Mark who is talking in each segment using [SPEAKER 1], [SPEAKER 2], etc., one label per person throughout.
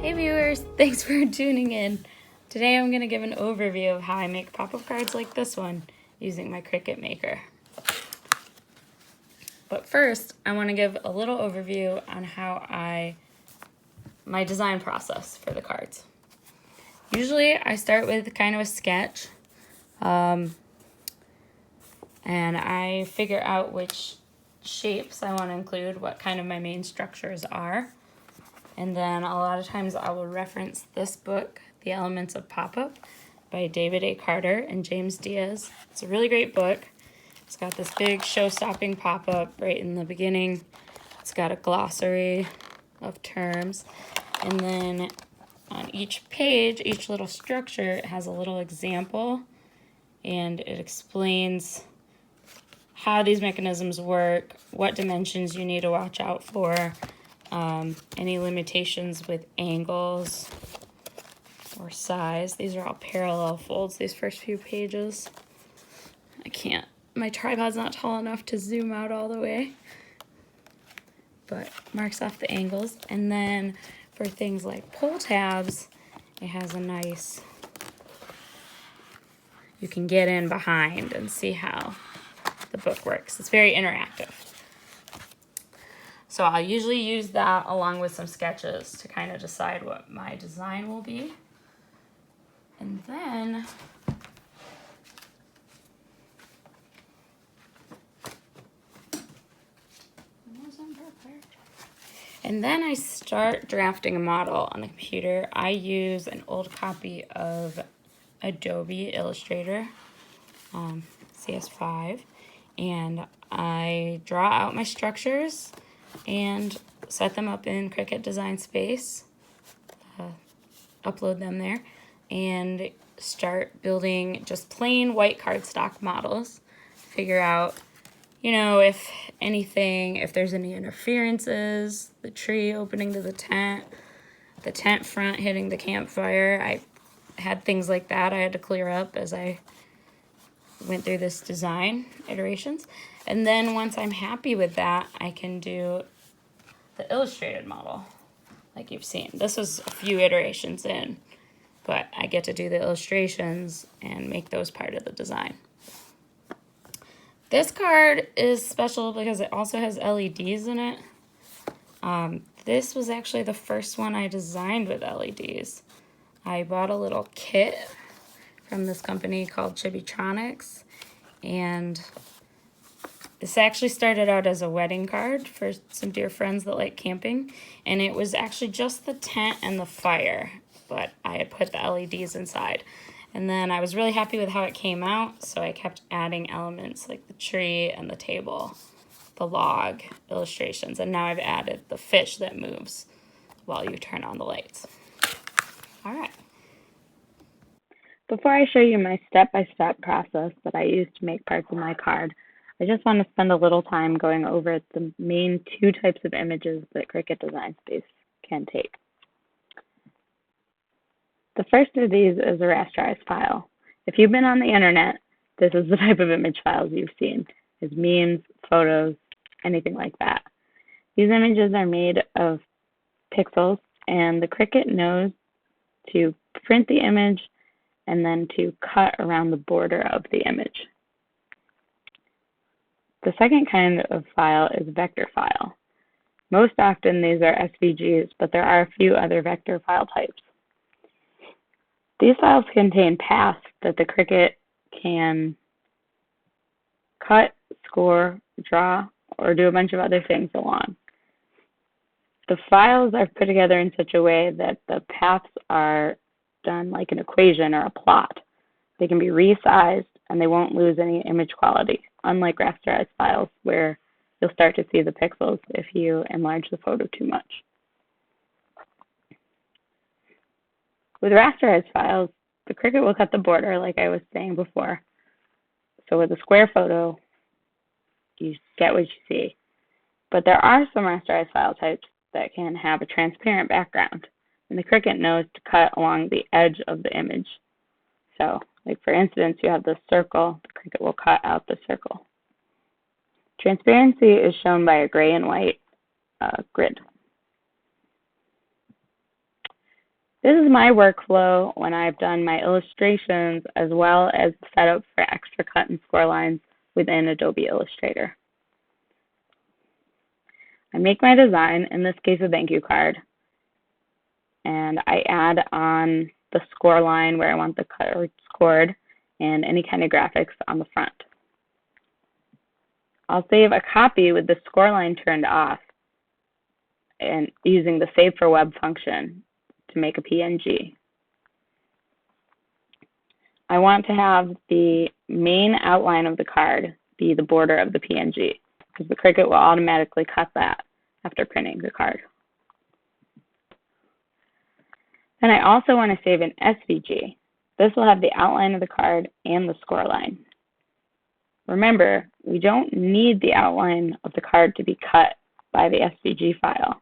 [SPEAKER 1] Hey viewers, thanks for tuning in. Today I'm going to give an overview of how I make pop-up cards like this one using my Cricut Maker. But first, I want to give a little overview on my design process for the cards. Usually I start with kind of a sketch, and I figure out which shapes I want to include, what kind of my main structures are. And then a lot of times I will reference this book, The Elements of Pop-Up by David A. Carter and James Diaz. It's a really great book. It's got this big show-stopping pop-up right in the beginning. It's got a glossary of terms. And then on each page, each little structure, it has a little example. And it explains how these mechanisms work, what dimensions you need to watch out for, any limitations with angles or size. These are all parallel folds, these first few pages. My tripod's not tall enough to zoom out all the way, but marks off the angles. And then for things like pull tabs, it has a nice, you can get in behind and see how the book works. It's very interactive. So I'll usually use that along with some sketches to kind of decide what my design will be. And then I start drafting a model on the computer. I use an old copy of Adobe Illustrator, CS5, and I draw out my structures and set them up in Cricut Design Space, upload them there, and start building just plain white cardstock models. Figure out, if there's any interferences, the tree opening to the tent front hitting the campfire. I had things like that I had to clear up as I went through this design iterations. And then once I'm happy with that, I can do the illustrated model like you've seen. This was a few iterations in, but I get to do the illustrations and make those part of the design. This card is special because it also has LEDs in it. This was actually the first one I designed with LEDs. I bought a little kit from this company called Chibitronics, and this actually started out as a wedding card for some dear friends that like camping, and it was actually just the tent and the fire, but I had put the LEDs inside. And then I was really happy with how it came out, so I kept adding elements like the tree and the table, the log illustrations, and now I've added the fish that moves while you turn on the lights. All right.
[SPEAKER 2] Before I show you my step-by-step process that I use to make parts of my card, I just want to spend a little time going over the main two types of images that Cricut Design Space can take. The first of these is a rasterized file. If you've been on the internet, this is the type of image files you've seen, is memes, photos, anything like that. These images are made of pixels, and the Cricut knows to print the image and then to cut around the border of the image. The second kind of file is a vector file. Most often these are SVGs, but there are a few other vector file types. These files contain paths that the Cricut can cut, score, draw, or do a bunch of other things along. The files are put together in such a way that the paths are done like an equation or a plot. They can be resized and they won't lose any image quality, unlike rasterized files where you'll start to see the pixels if you enlarge the photo too much. With rasterized files, the Cricut will cut the border like I was saying before. So with a square photo, you get what you see. But there are some rasterized file types that can have a transparent background, and the Cricut knows to cut along the edge of the image. So, like for instance, you have this circle, the Cricut will cut out the circle. Transparency is shown by a gray and white grid. This is my workflow when I've done my illustrations as well as the setup for extra cut and score lines within Adobe Illustrator. I make my design, in this case a thank you card, and I add on the score line where I want the card scored and any kind of graphics on the front. I'll save a copy with the score line turned off and using the Save for Web function to make a PNG. I want to have the main outline of the card be the border of the PNG, because the Cricut will automatically cut that after printing the card. Then I also want to save an SVG. This will have the outline of the card and the score line. Remember, we don't need the outline of the card to be cut by the SVG file,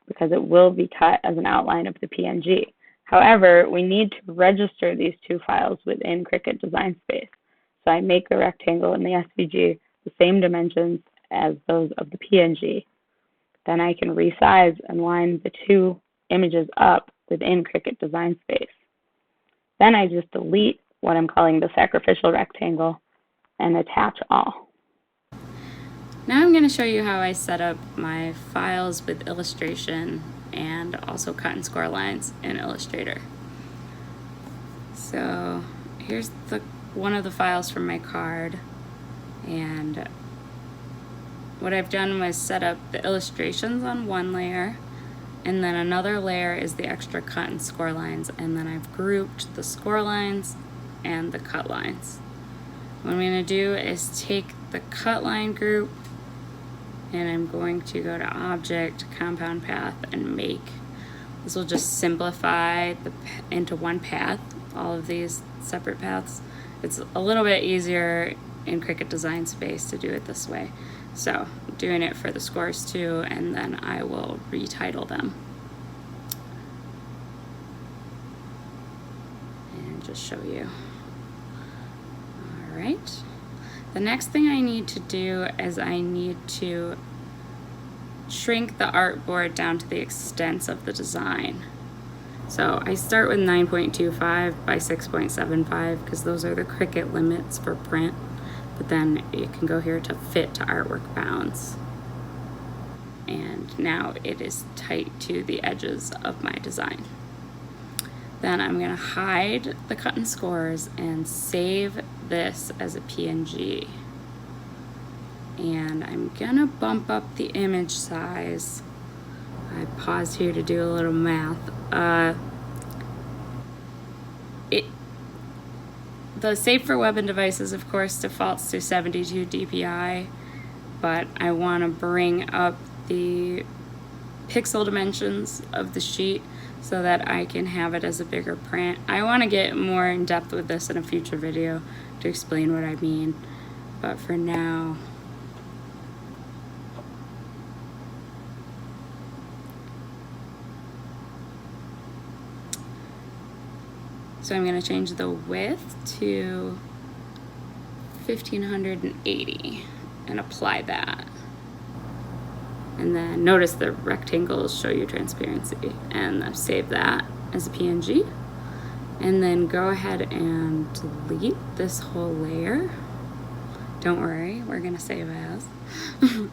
[SPEAKER 2] because it will be cut as an outline of the PNG. However, we need to register these two files within Cricut Design Space. So I make the rectangle and the SVG the same dimensions as those of the PNG. Then I can resize and line the two images up within Cricut Design Space. Then I just delete what I'm calling the sacrificial rectangle and attach all.
[SPEAKER 1] Now I'm going to show you how I set up my files with illustration and also cut and score lines in Illustrator. So here's one of the files from my card, and what I've done was set up the illustrations on one layer, and then another layer is the extra cut and score lines, and then I've grouped the score lines and the cut lines. What I'm going to do is take the cut line group, and I'm going to go to Object, Compound Path, and Make. This will just simplify into one path, all of these separate paths. It's a little bit easier in Cricut Design Space to do it this way. So I'm doing it for the scores too, and then I will retitle them. And just show you. All right. The next thing I need to do is I need to shrink the artboard down to the extents of the design. So I start with 9.25 by 6.75 because those are the Cricut limits for print, but then you can go here to fit to artwork bounds. And now it is tight to the edges of my design. Then I'm going to hide the cut and scores and save this as a PNG. And I'm going to bump up the image size. I paused here to do a little math. The Save for Web and Devices, of course, defaults to 72 dpi, but I want to bring up the pixel dimensions of the sheet so that I can have it as a bigger print. I want to get more in depth with this in a future video to explain what I mean, but for now, so I'm going to change the width to 1580 and apply that. And then notice the rectangles show you transparency, and save that as a PNG. And then go ahead and delete this whole layer. Don't worry, we're going to save as.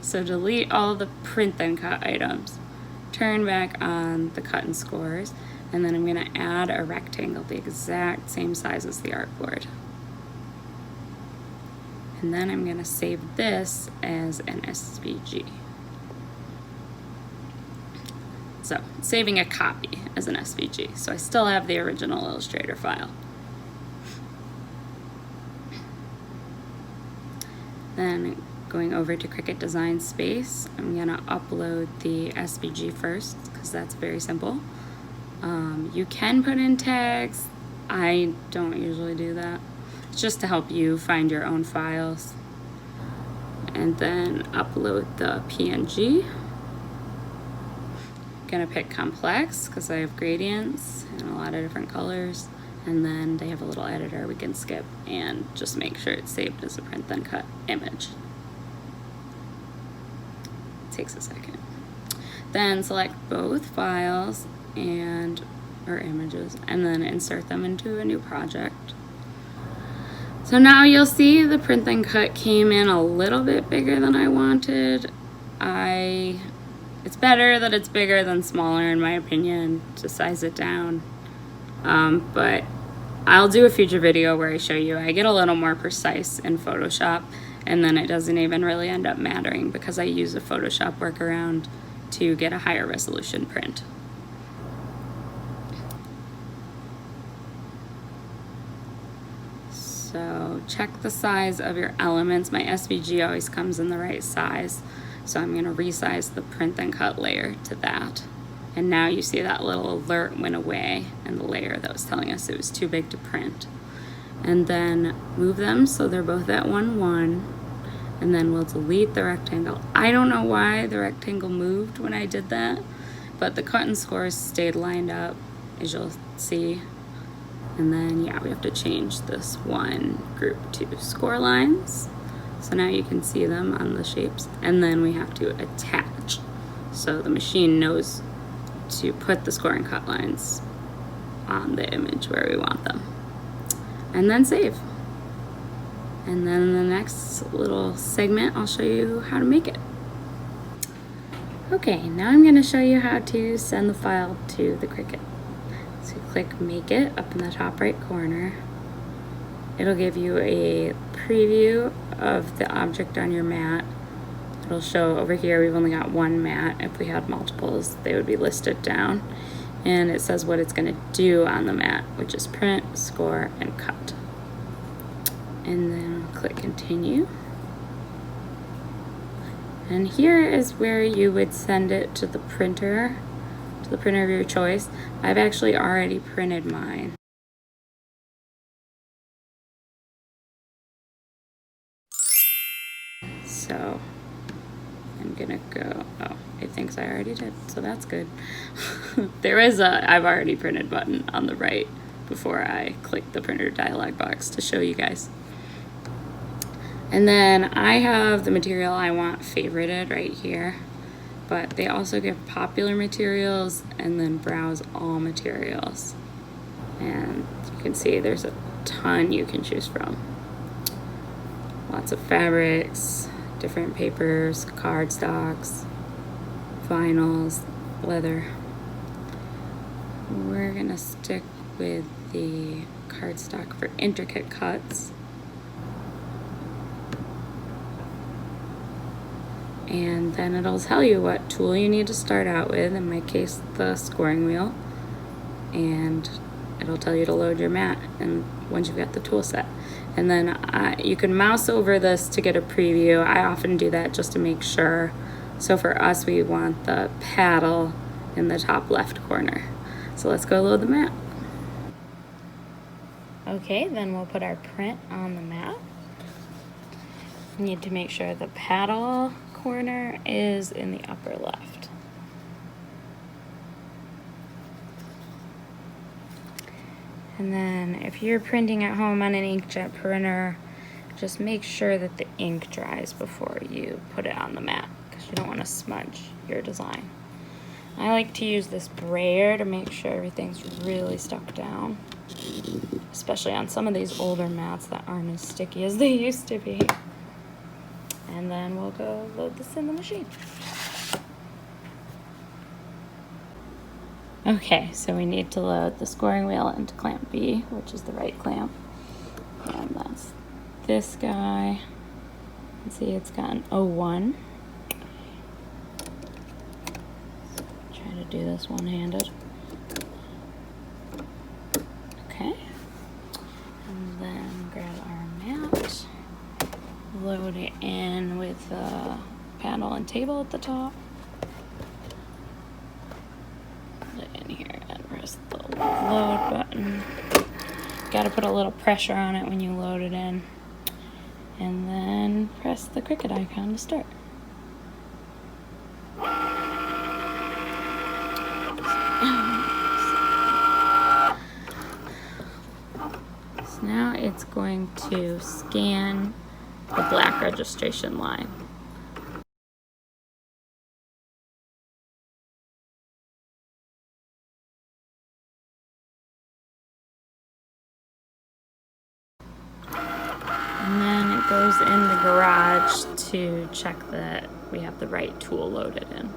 [SPEAKER 1] So delete all the print then cut items. Turn back on the cut and scores. And then I'm going to add a rectangle the exact same size as the artboard. And then I'm going to save this as an SVG. So saving a copy as an SVG. So I still have the original Illustrator file. Then going over to Cricut Design Space, I'm going to upload the SVG first because that's very simple. You can put in tags. I don't usually do that. It's just to help you find your own files. And then upload the PNG. Gonna pick complex because I have gradients and a lot of different colors. And then they have a little editor we can skip and just make sure it's saved as a print then cut image. It takes a second. Then select both files and or images, and then insert them into a new project. So now you'll see the print and cut came in a little bit bigger than I wanted. It's better that it's bigger than smaller in my opinion, to size it down. But I'll do a future video where I show you. I get a little more precise in Photoshop, and then it doesn't even really end up mattering because I use a Photoshop workaround to get a higher resolution print. So check the size of your elements. My SVG always comes in the right size. So I'm going to resize the print and cut layer to that. And now you see that little alert went away and the layer that was telling us it was too big to print. And then move them so they're both at 1:1. And then we'll delete the rectangle. I don't know why the rectangle moved when I did that, but the cut and scores stayed lined up, as you'll see. And then, yeah, we have to change this one group to score lines. So now you can see them on the shapes. And then we have to attach. So the machine knows to put the score and cut lines on the image where we want them. And then save. And then in the next little segment, I'll show you how to make it. Okay, now I'm going to show you how to send the file to the Cricut. So click Make It up in the top right corner. It'll give you a preview of the object on your mat. It'll show over here we've only got one mat. If we had multiples, they would be listed down. And it says what it's going to do on the mat, which is print, score, and cut. And then click Continue. And here is where you would send it to the printer of your choice. I've actually already printed mine. So I'm gonna go, oh, it thinks I already did, so that's good. There is a I've already printed button on the right before I click the printer dialog box to show you guys. And then I have the material I want favorited right here, but they also give popular materials and then browse all materials. And you can see there's a ton you can choose from. Lots of fabrics, different papers, cardstocks, vinyls, leather. We're gonna stick with the cardstock for intricate cuts. And then it'll tell you what tool you need to start out with, in my case the scoring wheel, and it'll tell you to load your mat and once you've got the tool set. And then you can mouse over this to get a preview. I often do that just to make sure. So for us, we want the paddle in the top left corner. So let's go load the mat. Okay, then we'll put our print on the mat. You need to make sure the paddle corner is in the upper left. And then if you're printing at home on an inkjet printer, just make sure that the ink dries before you put it on the mat, because you don't want to smudge your design. I like to use this brayer to make sure everything's really stuck down, especially on some of these older mats that aren't as sticky as they used to be. And then we'll go load this in the machine. Okay, so we need to load the scoring wheel into clamp B, which is the right clamp. And that's this guy. You can see it's got an 01. Try to do this one-handed. Okay. And then grab our mat. Load it in with the panel and table at the top. Put it in here and press the load button. Got to put a little pressure on it when you load it in. And then press the Cricut icon to start. So now it's going to scan the black registration line. those in the garage to check that we have the right tool loaded in.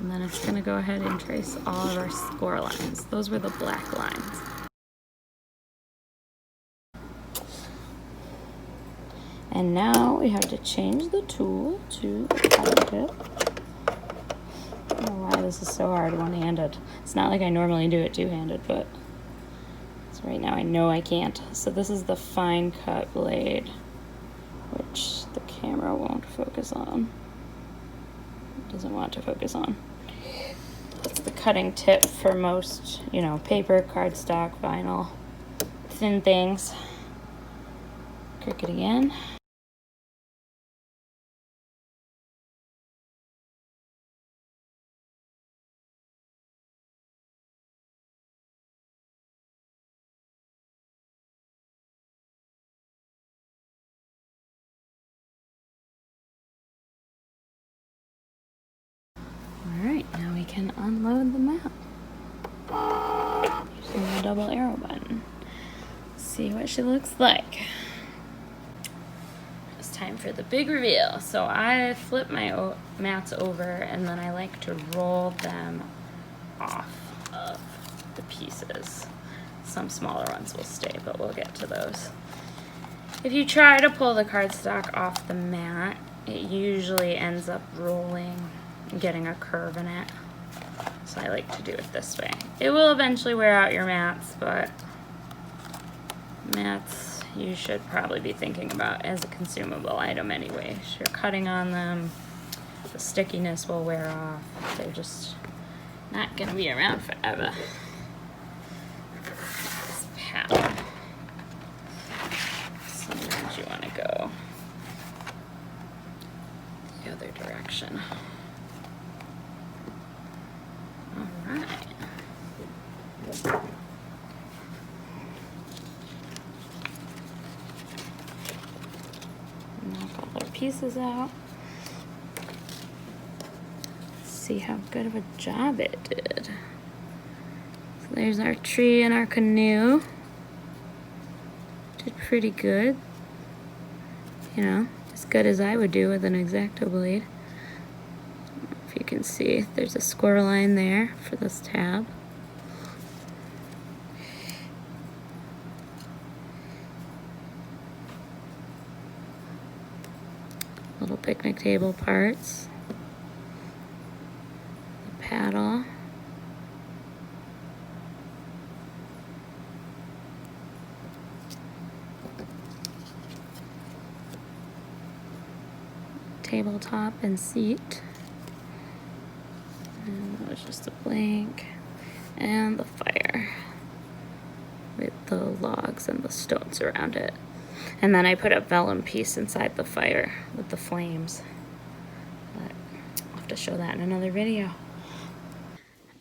[SPEAKER 1] And then it's going to go ahead and trace all of our score lines. Those were the black lines. And now we have to change the tool to the cutting tip. I don't know why this is so hard one-handed. It's not like I normally do it two-handed, but so right now I know I can't. So this is the fine cut blade, which the camera won't focus on. It doesn't want to focus on. It's the cutting tip for most, you know, paper, cardstock, vinyl, thin things. Cricut again. Alright, now we can unload the map using the double arrow button. See what she looks like. It's time for the big reveal. So I flip my mats over and then I like to roll them off of the pieces. Some smaller ones will stay, but we'll get to those. If you try to pull the cardstock off the mat, it usually ends up rolling, getting a curve in it. So I like to do it this way. It will eventually wear out your mats, but mats you should probably be thinking about as a consumable item anyway. So you're cutting on them, the stickiness will wear off. They're just not gonna be around forever. This paddle. Sometimes you wanna go the other direction. Alright. Knock all our pieces out. Let's see how good of a job it did. So there's our tree and our canoe. Did pretty good. You know, as good as I would do with an X-Acto blade. If you can see, there's a score line there for this tab. Little picnic table parts. The paddle. Tabletop and seat. And that was just a blank. And the fire with the logs and the stones around it. And then I put a vellum piece inside the fire with the flames. But I'll have to show that in another video.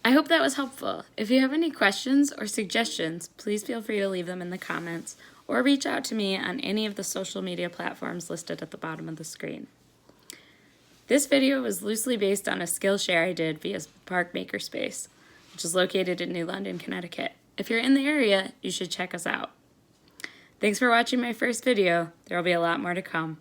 [SPEAKER 1] I hope that was helpful. If you have any questions or suggestions, please feel free to leave them in the comments or reach out to me on any of the social media platforms listed at the bottom of the screen. This video was loosely based on a Skillshare I did via Spark Makerspace, which is located in New London, Connecticut. If you're in the area, you should check us out. Thanks for watching my first video. There will be a lot more to come.